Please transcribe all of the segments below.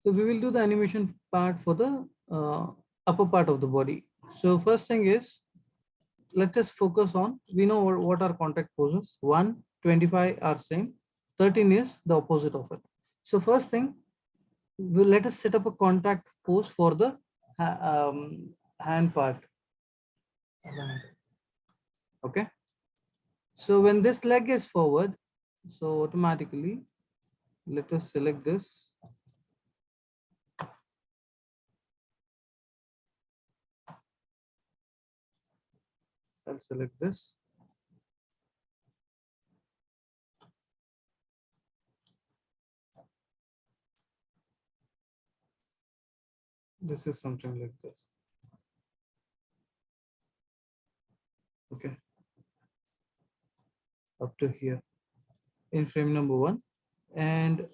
So we will do the animation part for the upper part of the body. So first thing is, let us focus on, we know what are contact poses. 1, 25 are same, 13 is the opposite of it. So first thing, let us set up a contact pose for the hand part. Okay. So when this leg is forward, so automatically let us select this. I'll select this. This is something like this. Okay. Up to here in frame number 1. And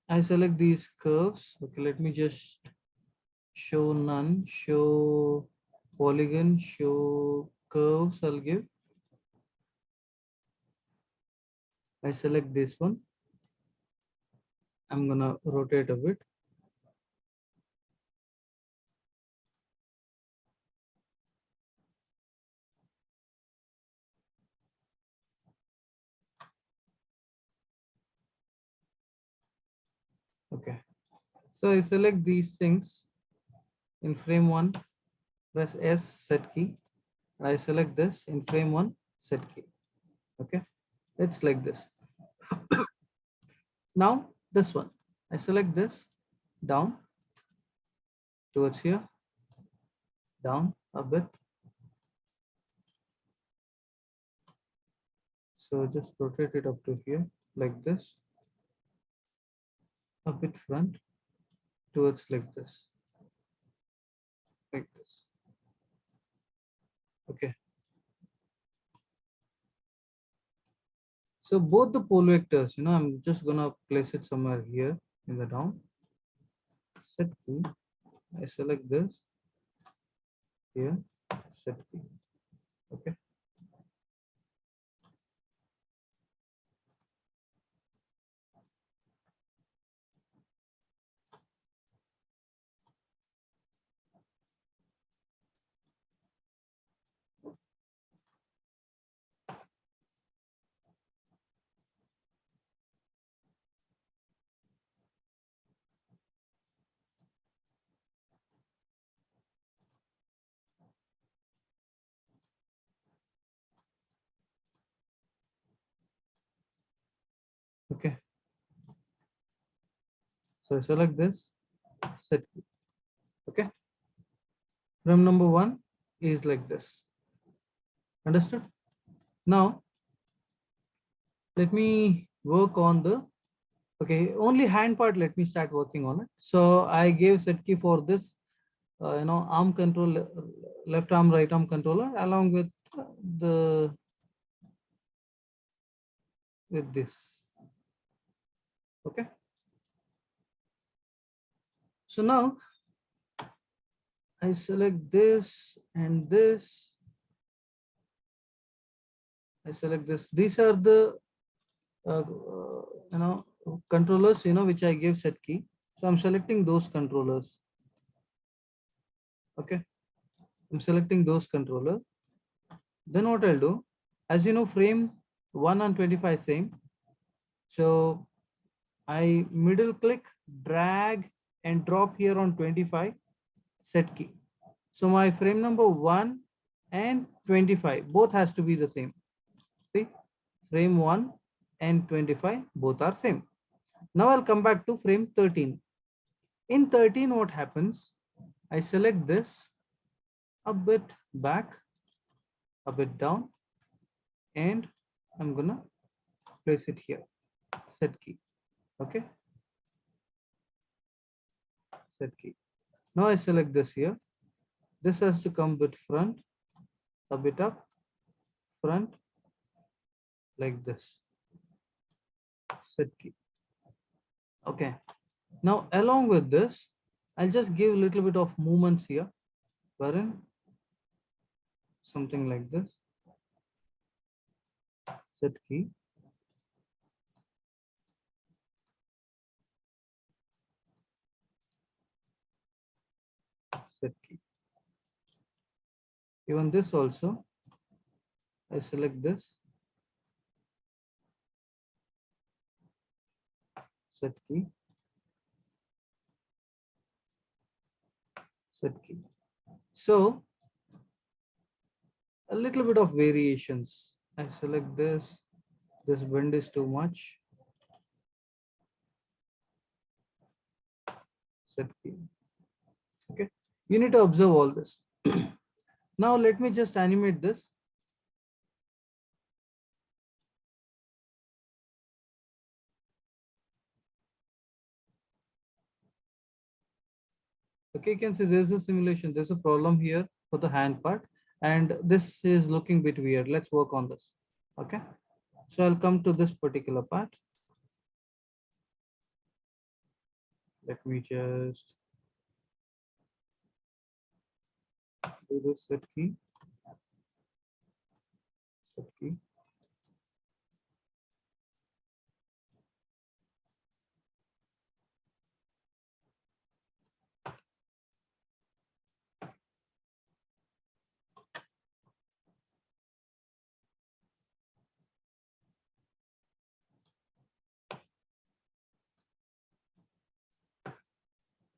I select these curves. Okay, let me just show none, show polygon, show curves. I'll give. I select this one. I'm gonna rotate a bit. Okay. So I select these things in frame 1, press S, set key. I select this in frame 1, set key. Okay, it's like this. Now this one, I select this down towards here, down a bit. So just rotate it up to here like this, a bit front towards like this, like this. Okay. So both the pole vectors, I'm just gonna place it somewhere here in the down. Set key. I select this here, set key. Okay. Okay. So I select this, set key. Okay. Frame number 1 is like this. Understood? Now let me work on the, okay, only hand part. Let me start working on it. So I gave set key for this, arm control, left arm, right arm controller, along with the, with this. Okay. So now I select this and this. I select this. These are the, uh, controllers, which I gave set key. So I'm selecting those controllers. Okay. I'm selecting those controller. Then what I'll do, as you know, frame 1 and 25 same. So I middle click, drag and drop here on 25, set key. So my frame number 1 and 25 both has to be the same. See, frame 1 and 25 both are same. Now I'll come back to frame 13. In 13, what happens? I select this a bit back, a bit down, and I'm gonna place it here, set key. Okay, set key. Now I select this here. This has to come with front, a bit up, front, like this, set key. Okay. Now along with this, I'll just give a little bit of movements here, wherein something like this, set key. set key. Even this also, I select this, set key, set key. So a little bit of variations. I select this bend is too much, set key. Okay, you need to observe all this. Now let me just animate this. Okay, you can see there's a simulation, there's a problem here for the hand part, and this is looking a bit weird. Let's work on this. Okay, so I'll come to this particular part. Let me just do this set key, set key.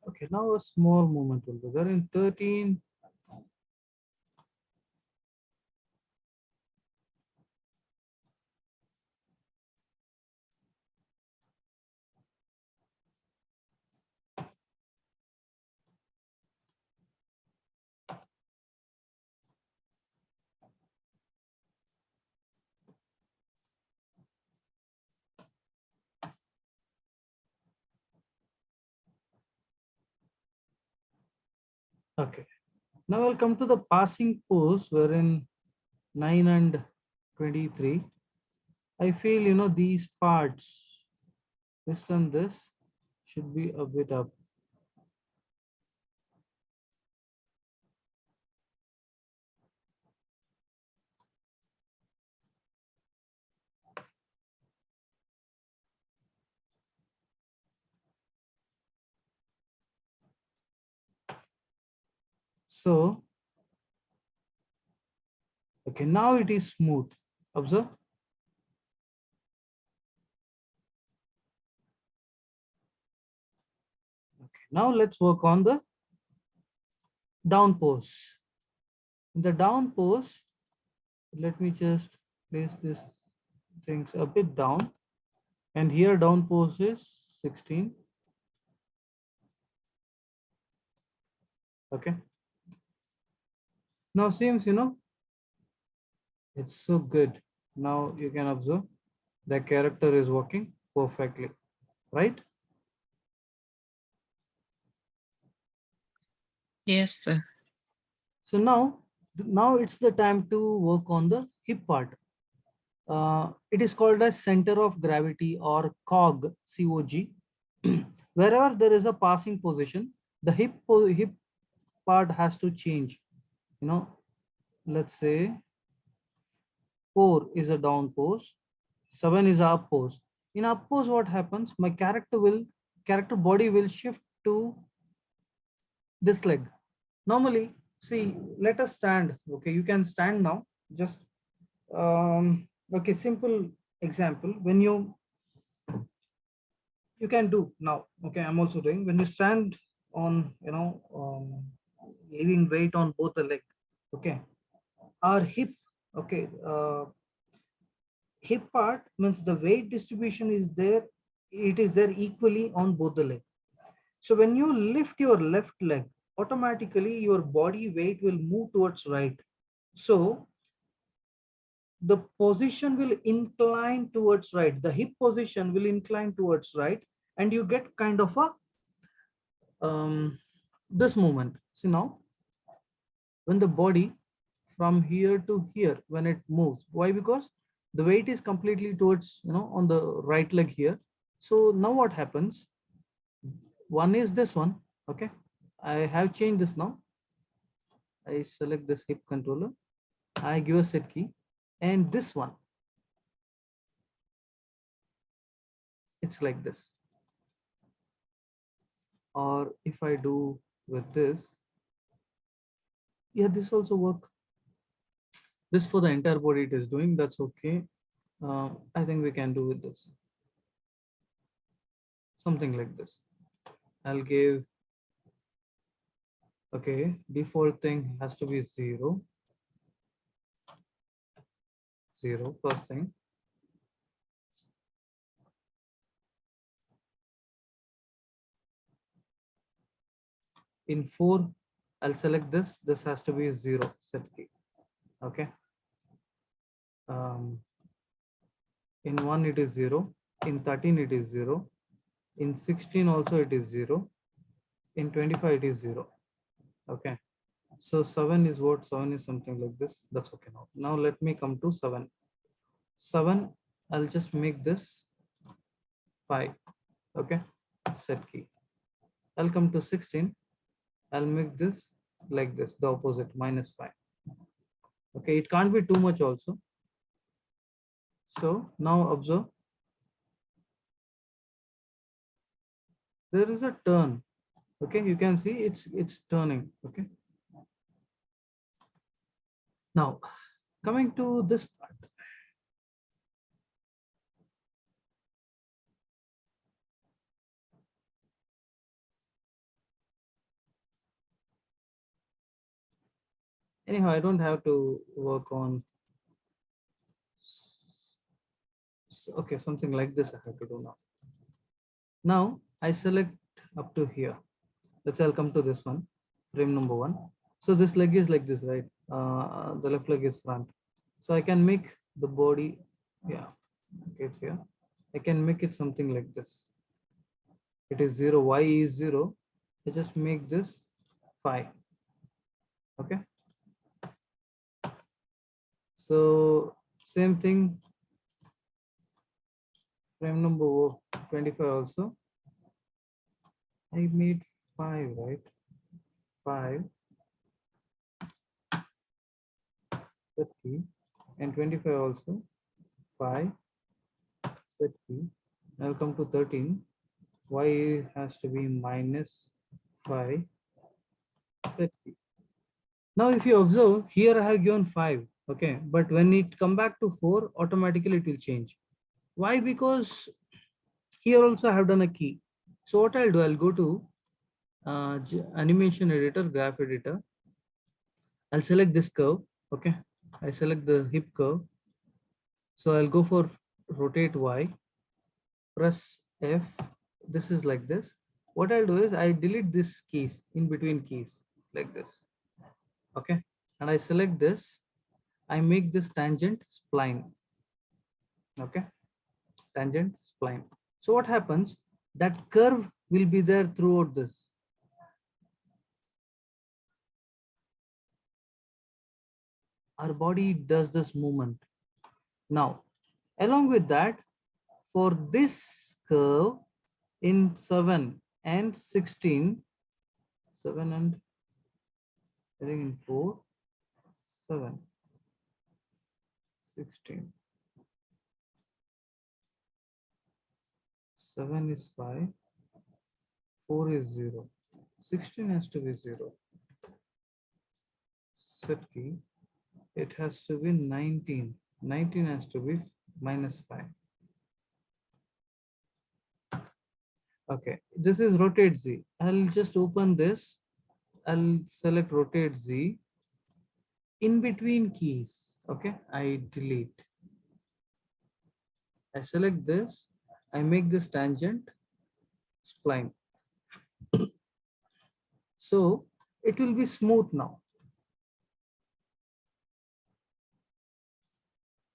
Okay, now a small movement will be there in 13. Okay, now I'll come to the passing pose wherein 9 and 23. I feel, these parts, this and this should be a bit up. So, okay, now it is smooth. Observe. Okay, now let's work on the down pose. In the down pose, let me just place this things a bit down, and here down pose is 16. Okay, now seems, it's so good. Now you can observe the character is working perfectly, right? Yes, sir. So now it's the time to work on the hip part. It is called as center of gravity, or COG, COG. Wherever there is a passing position, the hip part has to change. You know, let's say 4 is a down pose, 7 is a up pose. In up pose, what happens? My character body will shift to this leg. Normally, see, let us stand. Okay, you can stand now. Just okay, simple example. When you can do now. Okay, I'm also doing. When you stand on, leaving weight on both the leg. Okay, our hip. Okay, hip part means the weight distribution is there. It is there equally on both the leg. So when you lift your left leg, automatically your body weight will move towards right. So the position will incline towards right. The hip position will incline towards right, and you get kind of a this movement. See now, when the body from here to here, when it moves, why? Because the weight is completely towards, on the right leg here. So now what happens? One is this one. Okay, I have changed this now. I select this hip controller. I give a set key, and this one, it's like this. Or if I do with this, Yeah, this also work. This for the entire body it is doing. That's okay. I think we can do with this. Something like this. I'll give, okay, default thing has to be 0, 0, first thing. In 4, I'll select this. This has to be 0, set key. Okay. Um, in 1, it is 0. In 13, it is 0. In 16, also, it is 0. In 25, it is 0. Okay. So 7 is what? 7 is something like this. That's okay now. Now let me come to 7. 7, I'll just make this 5. Okay. Set key. I'll come to 16. I'll make this like this, the opposite, -5. Okay, it can't be too much also. So now observe, there is a turn. Okay, you can see it's turning. Okay. Now coming to this part. Anyhow, I don't have to work on. Okay, something like this I have to do now. Now I select up to here. Let's say I'll come to this one, frame number 1. So this leg is like this, right? The left leg is front. So I can make the body, yeah, okay, it's here. I can make it something like this. It is 0, y is 0. I just make this 5. Okay. So same thing, frame number 25 also. I made 5, right? 5, 30, and 25 also 5, set key. I'll come to 13. Y has to be -5, set key. Now if you observe here, I have given 5. Okay, but when it come back to 4, automatically it will change. Why? Because here also I have done a key. So what I'll do, I'll go to animation editor, graph editor. I'll select this curve. Okay, I select the hip curve. So I'll go for rotate Y, press F. This is like this. What I'll do is I delete this keys in between keys like this. Okay, and I select this. I make this tangent spline. Okay, tangent spline. So what happens? That curve will be there throughout this. Our body does this movement. Now, along with that, for this curve in 7 and 16, 7 and I think in 4, 7, 16, 7 is 5, 4 is 0, 16 has to be 0. Set key, it has to be 19. 19 has to be -5. Okay, this is rotate Z. I'll just open this. I'll select rotate Z. In between keys, okay, I delete. I select this. I make this tangent spline. So it will be smooth now.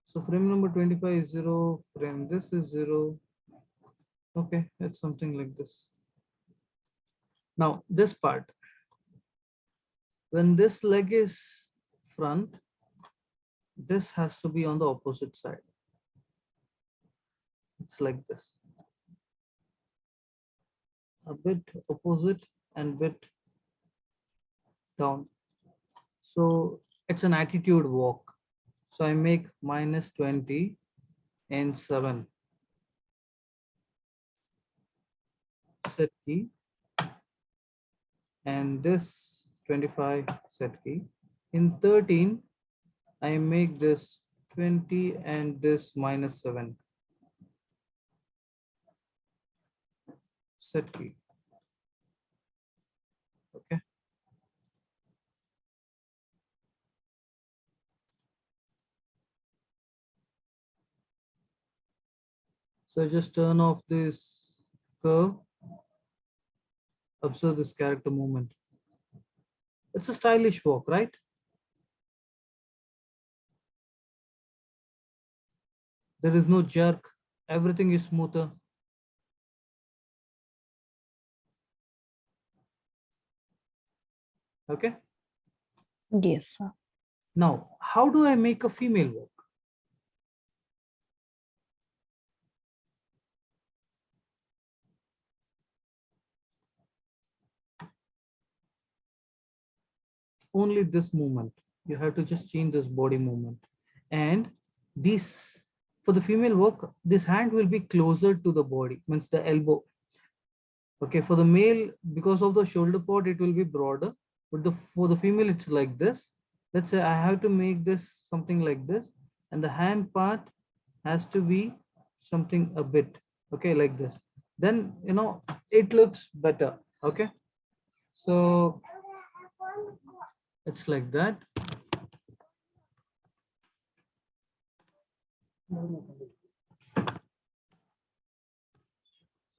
So frame number 25 is 0. Frame this is 0. Okay, it's something like this. Now this part, when this leg is front, this has to be on the opposite side. It's like this, a bit opposite and bit down. So it's an attitude walk. So I make -20 and 7. Set key, and this 25, set key. In 13, I make this 20 and this -7. Set key. Okay. So just turn off this curve. Observe this character movement. It's a stylish walk, right? There is no jerk. Everything is smoother. Okay. Yes, sir. Now, how do I make a female walk? Only this movement. You have to just change this body movement. And this, for the female walk, this hand will be closer to the body, means the elbow. Okay, for the male, because of the shoulder part, it will be broader. But for the female, it's like this. Let's say I have to make this something like this, and the hand part has to be something a bit, okay, like this. Then, it looks better. Okay, so it's like that.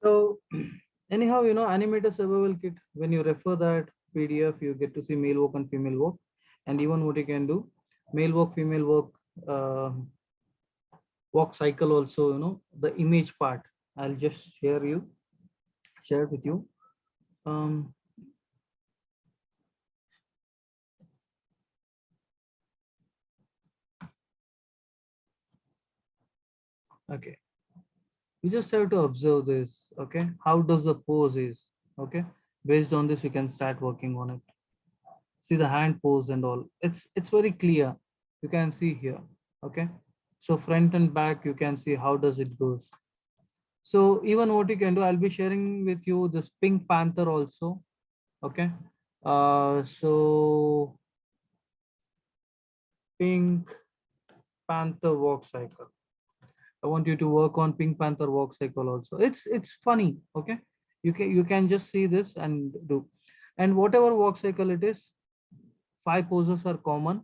So anyhow, animator survival kit, when you refer that PDF, you get to see male walk and female walk, and even what you can do, male walk, female walk, walk cycle also, the image part. I'll just share it with you. Um, okay, you just have to observe this. Okay, how does the pose is? Okay, based on this, you can start working on it. See the hand pose and all. It's very clear. You can see here. Okay, so front and back, you can see how does it goes. So even what you can do, I'll be sharing with you this Pink Panther also. Okay, so Pink Panther walk cycle. I want you to work on Pink Panther walk cycle also. It's funny. Okay, you can just see this and do, and whatever walk cycle it is, 5 poses are common,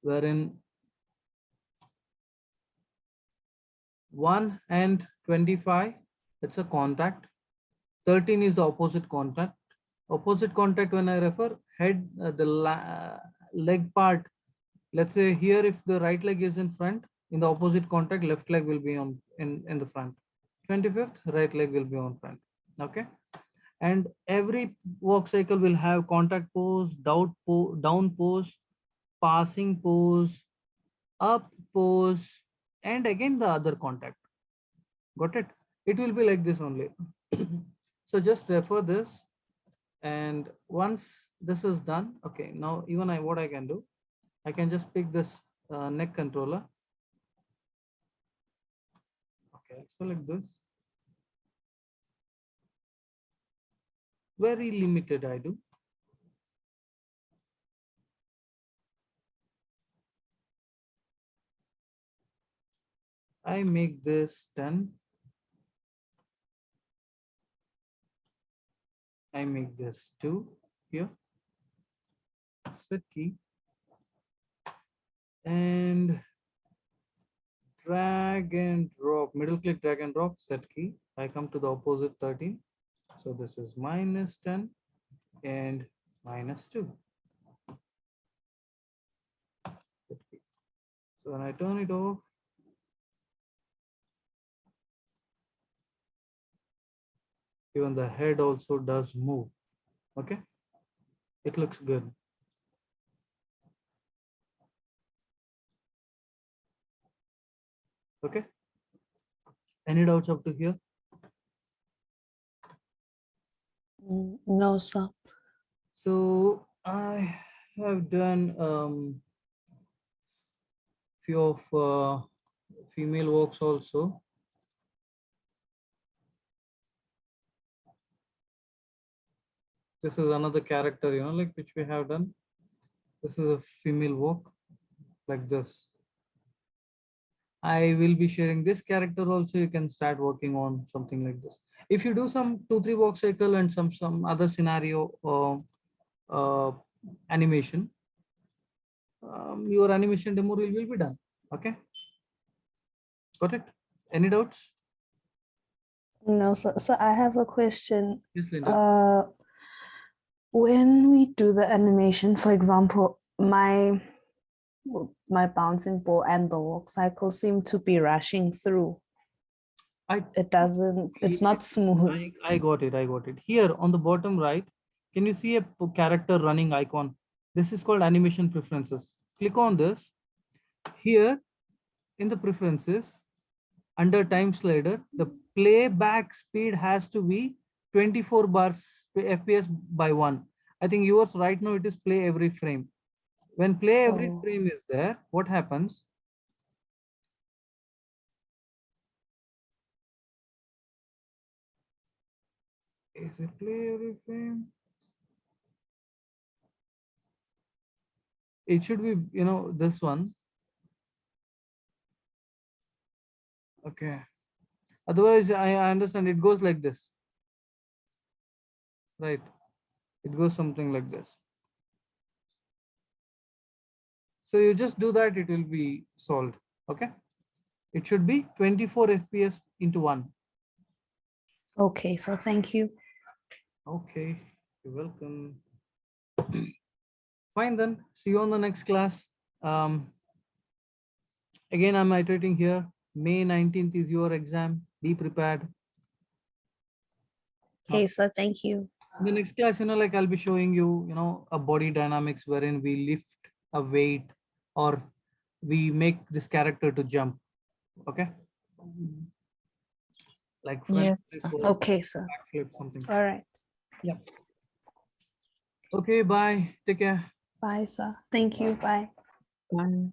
wherein 1 and 25, it's a contact. 13 is the opposite contact. Opposite contact, when I refer head, leg part. Let's say here, if the right leg is in front, in the opposite contact, left leg will be on in the front. 25th, right leg will be on front. Okay, and every walk cycle will have contact pose, down pose, passing pose, up pose, and again the other contact. Got it? It will be like this only. So just refer this, and once this is done, okay, now even what I can do, I can just pick this neck controller. Okay, so like this. Very limited I do. I make this 10. I make this 2 here. Set key. And drag and drop, middle click, drag and drop, set key. I come to the opposite 13. So this is -10 and -2. So when I turn it off, even the head also does move. Okay, it looks good. Okay, any doubts up to here? No, sir. So I have done few of female walks also. This is another character, like which we have done. This is a female walk like this. I will be sharing this character also. You can start working on something like this. If you do some 2-3 walk cycle and some other scenario uh, animation, your animation demo will be done. Okay, got it? Any doubts? No, sir. So I have a question. Yes, Linda. When we do the animation, for example, my bouncing ball and the walk cycle seem to be rushing through. It's not smooth. I got it. I got it. Here on the bottom right, can you see a character running icon? This is called animation preferences. Click on this. Here in the preferences, under time slider, the playback speed has to be 24 bars FPS by 1. I think yours right now it is play every frame. When play every Oh. frame is there, what happens? Is it play every frame? It should be, this one. Okay. Otherwise, I understand it goes like this. Right. It goes something like this. So you just do that, it will be solved. Okay. It should be 24 FPS into 1. Okay, so thank you. Okay. You're welcome. Fine then. See you on the next class. Again, I'm iterating here. May 19th is your exam. Be prepared. Okay, so thank you. In the next class, like I'll be showing you, a body dynamics wherein we lift a weight or we make this character to jump. Okay. Like Yes, flip or Okay, sir. backflip, something. All right. Okay, bye. Take care. Bye, sir. Thank you. Bye. bye.